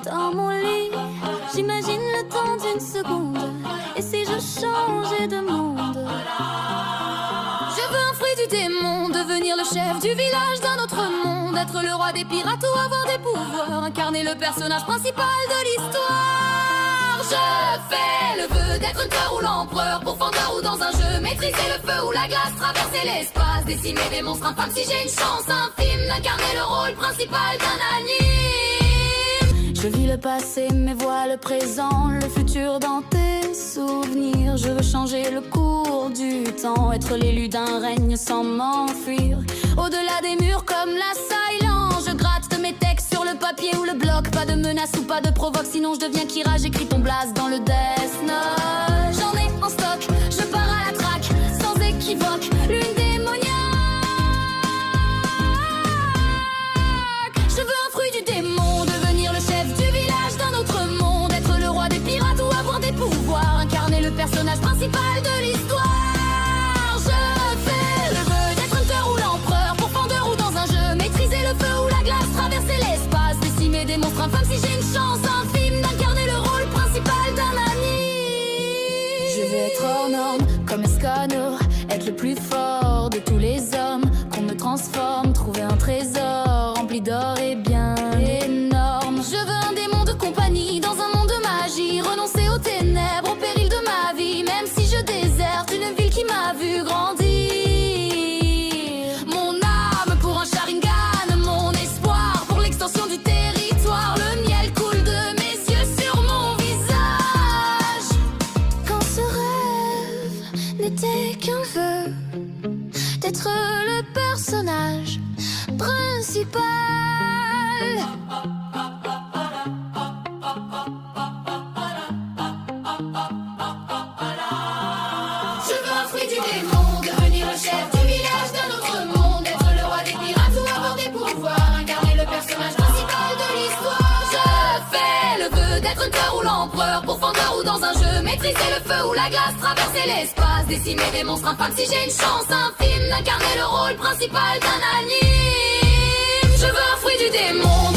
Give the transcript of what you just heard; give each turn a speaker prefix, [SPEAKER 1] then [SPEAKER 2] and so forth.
[SPEAKER 1] Dans mon lit, j'imagine le temps d'une seconde. Et si je changeais de monde? Je veux un fruit du démon, devenir le chef du village d'un autre monde. Être le roi des pirates ou avoir des pouvoirs, incarner le personnage principal de l'histoire. Je fais le vœu d'être Hunter ou l'empereur, pourfendeur ou dans un jeu, maîtriser le feu ou la glace, traverser l'espace, décimer des monstres infâmes si j'ai une chance infime d'incarner le rôle principal d'un anime. Je vis le passé mais vois le présent, le futur dans tes souvenirs. Je veux changer le cours du temps, être l'élu d'un règne sans m'enfuir. Au-delà des murs comme la silence, je gratte de mes textes sur le papier ou le bloc. Pas de menace ou pas de provoque, sinon je deviens Kira. J'écris ton blast dans le Death Note. J'en ai en stock, je pars à la traque, sans équivoque, lune démoniaque. Je veux un fruit du démon, devenir le chef du village d'un autre monde. Être le roi des pirates ou avoir des pouvoirs, incarner le personnage principal de l'histoire. Je fais le vœu d'être Hunter ou l'empereur, pourfendeur ou dans un jeu, maîtriser le feu ou la glace, traverser l'espace, décimer des monstres infâmes si j'ai une chance infime d'incarner le rôle principal d'un anime. Je veux être hors norme comme Escanor, être le plus fort de tous les hommes, qu'on me transforme, trouver un trésor rempli d'or et bien énorme. Je veux un démon de compagnie dans un monde de magie, renoncer aux ténèbres, au péril de ma vie, même si je déserte une ville qui m'a vu grandir. Mon âme pour un Sharingan, mon espoir pour l'extension du territoire. Le miel coule de mes yeux sur mon visage. Quand ce rêve n'était qu'un vœu d'être le personnage principal. Je veux un fruit du démon, devenir le chef du village d'un autre monde. Être le roi des pirates ou avoir des pouvoirs, incarner le personnage principal de l'histoire. Je fais le vœu d'être Hunter ou l'empereur, pourfendeur ou dans un jeu, maîtriser le feu ou la glace, traverser l'espace, décimer des monstres infâmes si j'ai une chance infime d'incarner le rôle principal d'un anime. Je veux un fruit du démon,